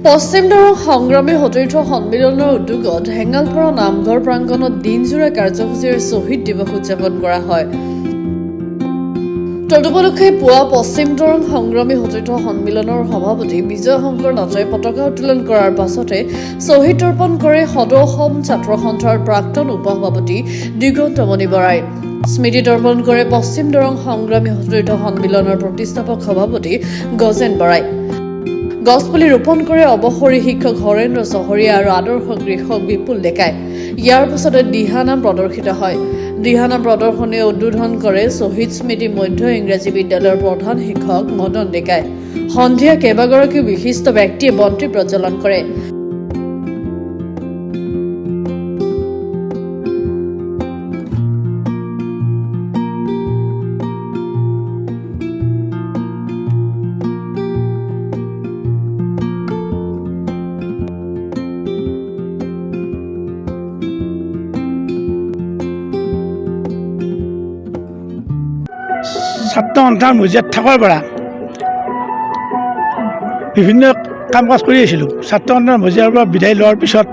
পশ্চিম দৰং সংগ্ৰামী সতীৰ্থ সন্মিলনৰ উদ্যোগত হেঙালপাৰা নামঘৰ প্ৰাংগণত দিনজোৰা কাৰ্যসূচীৰে শ্বহীদ দিৱস উদযাপন কৰা হয়। তদুপলক্ষে পুৱা পশ্চিম দৰং সংগ্ৰামী সতীৰ্থ সন্মিলনৰ সভাপতি বিজয় শংকৰ নাথে পতাকা উত্তোলন কৰাৰ পাছতে শ্বহীদ তৰ্পণ কৰে সদৌ অসম ছাত্ৰ সন্থাৰ প্ৰাক্তন উপসভাপতি দিগন্তমণি বৰাই। স্মৃতি তৰ্পণ কৰে পশ্চিম দৰং সংগ্ৰামী সতীৰ্থ সন্মিলনৰ প্ৰতিষ্ঠাপক সভাপতি গজেন বৰাই। গছপুলি ৰোপণ কৰে অৱসৰী শিক্ষক হৰেন্দ্ৰ চহৰীয়া আৰু আদৰ্শ কৃষক বিপুল ডেকাই। ইয়াৰ পিছতে দিহানাম প্ৰদৰ্শিত হয়। দিহানাম প্ৰদৰ্শনী উদ্বোধন কৰে শ্বহীদ স্মৃতি মধ্য ইংৰাজী বিদ্যালয়ৰ প্ৰধান শিক্ষক মদন ডেকাই। সন্ধিয়া কেইবাগৰাকীও বিশিষ্ট ব্যক্তিয়ে বন্তি প্ৰজ্বলন কৰে। ছাত্ৰ সন্থাৰ মজিয়াত থকাৰ পৰা বিভিন্ন কাম কাজ কৰি আছিলোঁ। ছাত্ৰ সন্থাৰ মজিয়াৰ পৰা বিদায় লোৱাৰ পিছত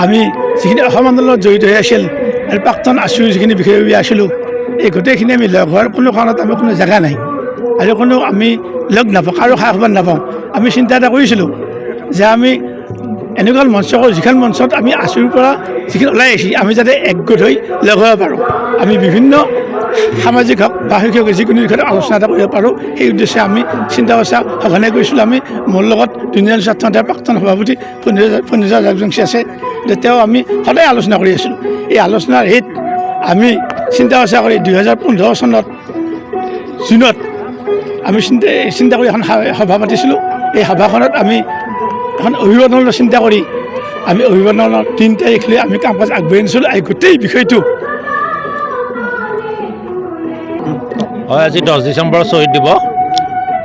আমি যিখিনি অসম আন্দোলনত জড়িত হৈ আছিল আৰু প্ৰাক্তন আছুৰ যিখিনি বিষয়ববীয়া আছিলোঁ, এই গোটেইখিনি আমি লগ হোৱাৰ কোনো কাৰণত আমি কোনো জেগা নাই আৰু কোনো আমি লগ নাপাওঁ, কাৰো সা খবৰ নাপাওঁ। আমি চিন্তা এটা কৰিছিলোঁ যে আমি এনেকুৱা মঞ্চ যিখন মঞ্চত আমি আছুৰ পৰা যিখিনি ওলাই আহিছে আমি যাতে একগোট হৈ লগ হ'ব পাৰোঁ, আমি বিভিন্ন সামাজিক হওক বা শৈক্ষিক যিকোনো বিষয়ত আলোচনা এটা কৰিব পাৰোঁ, সেই উদ্দেশ্যে আমি চিন্তা চৰ্চা সঘনাই কৰিছিলোঁ। আমি মোৰ লগত দুনিয়াৰ ছাত্ৰ সন্থাৰ প্ৰাক্তন সভাপতি ফণীজা জাগজংশী আছে, তেওঁ আমি সদায় আলোচনা কৰি আছিলোঁ। এই আলোচনাৰ হেতুত আমি চিন্তা চৰ্চা কৰি 2015 চনত জুনত আমি চিন্তা কৰি এখন সভা পাতিছিলোঁ। এই সভাখনত আমি এখন অভিৱৰ্তনৰ চিন্তা কৰি আমি অভিৱৰ্তনৰ 3 তাৰিখ লৈ আমি কাম কাজ আগবাঢ়ি নিছিলোঁ। এই গোটেই বিষয়টো হয়, আজি 10 ডিচেম্বৰ শ্বহীদ দিৱস।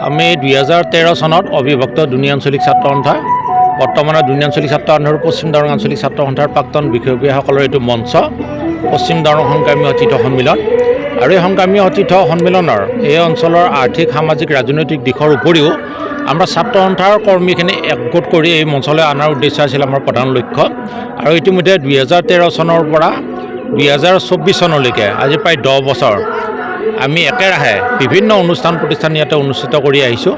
আমি 2013 চনত অবিভক্ত দুনীয়া আঞ্চলিক ছাত্ৰ সন্থা, বৰ্তমানৰ দুনীয়া আঞ্চলিক ছাত্ৰ সন্থা আৰু পশ্চিম দৰং আঞ্চলিক ছাত্ৰ সন্থাৰ প্ৰাক্তন বিষয়ববীয়াসকলৰ এইটো মঞ্চ পশ্চিম দৰং সংগ্ৰামী সতীৰ্থ সন্মিলন। আৰু এই সংগ্ৰামী সতীৰ্থ সন্মিলনৰ এই অঞ্চলৰ আৰ্থিক সামাজিক ৰাজনৈতিক দিশৰ উপৰিও আমাৰ ছাত্ৰ সন্থাৰ কৰ্মীখিনি একগোট কৰি এই মঞ্চলৈ অনাৰ উদ্দেশ্য আছিল আমাৰ প্ৰধান লক্ষ্য। আৰু ইতিমধ্যে 2013 চনৰ পৰা 2024 চনলৈকে আজি প্ৰায় 10 বছৰ আমি একেৰাহে বিভিন্ন অনুষ্ঠান প্ৰতিষ্ঠান ইয়াতে অনুষ্ঠিত কৰি আহিছোঁ।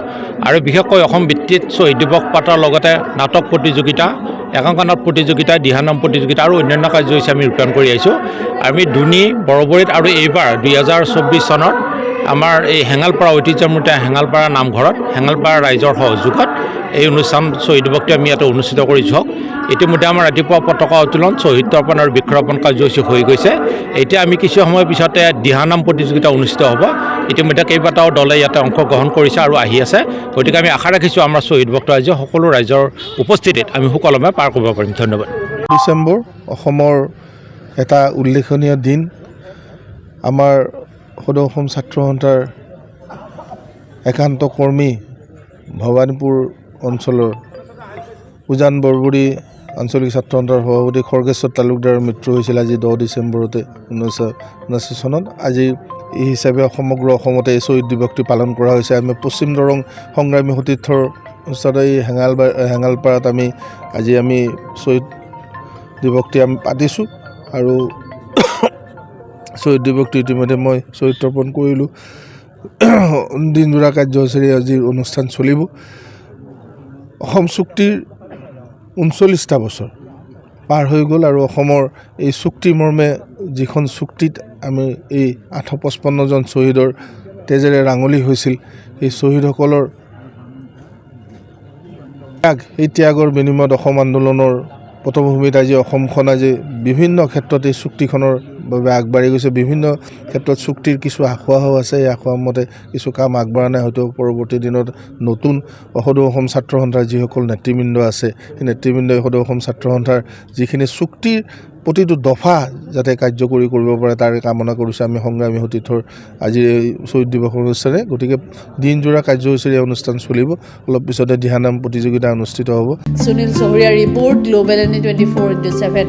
আৰু বিশেষকৈ অসম ভিত্তিত শ্বহীদ দিৱস পাতাৰ লগতে নাটক প্ৰতিযোগিতা, একাংক প্ৰতিযোগিতা, দিহানাম প্ৰতিযোগিতা আৰু অন্যান্য কাৰ্যসূচী আমি ৰূপায়ণ কৰি আহিছোঁ। আমি দুনি বৰবৰীত আৰু এইবাৰ 2024 চনত আমাৰ এই হেঙালপাৰা ঐতিহ্যমূৰ্তি হেঙালপাৰা নামঘৰত হেঙালপাৰা ৰাইজৰ সহযোগত এই অনুষ্ঠান শ্বহীদ দিৱসটো আমি ইয়াতে অনুষ্ঠিত কৰিছোঁ। ইতিমধ্যে আমাৰ ৰাতিপুৱা পতাকা উত্তোলন, শ্বহীদ তৰ্পণ আৰু বৃক্ষৰোপণ কাৰ্যসূচী হৈ গৈছে। এতিয়া আমি কিছু সময়ৰ পিছতে দিহানাম প্ৰতিযোগিতা অনুষ্ঠিত হ'ব। ইতিমধ্যে কেইবাটাও দলে ইয়াতে অংশগ্ৰহণ কৰিছে আৰু আহি আছে। গতিকে আমি আশা ৰাখিছোঁ আমাৰ শ্বহীদ দিৱসটো আজি সকলো ৰাইজৰ উপস্থিতিত আমি সুকলমে পাৰ কৰিব পাৰিম। ধন্যবাদ। ডিচেম্বৰ অসমৰ এটা উল্লেখনীয় দিন। আমাৰ সদৌ অসম ছাত্ৰ সন্থাৰ একান্ত কৰ্মী ভৱানীপুৰ অঞ্চলৰ উজান বৰবৰী আঞ্চলিক ছাত্ৰ সন্থাৰ সভাপতি খৰ্গেশ্বৰ তালুকদাৰৰ মৃত্যু হৈছিল আজি 10 ডিচেম্বৰতে 1979 চনত। আজি এই হিচাপে সমগ্ৰ অসমতে এই শ্বহীদ দিৱসটি পালন কৰা হৈছে। আমি পশ্চিম দৰং সংগ্ৰামী সতীৰ্থৰ ওচৰত এই হেঙালপাৰাত আমি শ্বহীদ দিৱসটি আমি পাতিছোঁ। আৰু শ্বহীদ দিৱসটি ইতিমধ্যে মই শ্বহীদ তৰ্পণ কৰিলোঁ। দিনজোৰা কাৰ্যসূচীৰে আজিৰ অনুষ্ঠান চলিব। অসম চুক্তিৰ 39টা বছৰ পাৰ হৈ গ'ল আৰু অসমৰ এই চুক্তি মৰ্মে যিখন চুক্তিত আমি এই 855জন শ্বহীদৰ তেজেৰে ৰাঙলী হৈছিল, এই শ্বহীদসকলৰ এই ত্যাগৰ বিনিময়ত অসম আন্দোলনৰ পটভূমিত আজি অসমখন আজি বিভিন্ন ক্ষেত্ৰত এই চুক্তিখনৰ বাবে আগবাঢ়ি গৈছে। বিভিন্ন ক্ষেত্ৰত চুক্তিৰ কিছু আসোঁৱাহো আছে, এই আসোঁৱাহ মতে কিছু কাম আগবঢ়া নাই। হয়তো পৰৱৰ্তী দিনত নতুন সদৌ অসম ছাত্ৰ সন্থাৰ যিসকল নেতৃবৃন্দ আছে, সেই নেতৃবৃন্দই সদৌ অসম ছাত্ৰ সন্থাৰ যিখিনি চুক্তিৰ প্ৰতিটো দফা যাতে কাৰ্যকৰী কৰিব পাৰে তাৰে কামনা কৰিছোঁ আমি সংগ্ৰামী সতীৰ্থৰ আজিৰ এই শ্বহীদ দিৱস অনুষ্ঠানে। গতিকে দিনজোৰা কাৰ্যসূচীৰে অনুষ্ঠান চলিব। অলপ পিছতে দিহানাম প্ৰতিযোগিতা অনুষ্ঠিত হ'ব। সুনীল চহৰীয়া ৰিপৰ্ট, গ্লোবেল NE 24/7।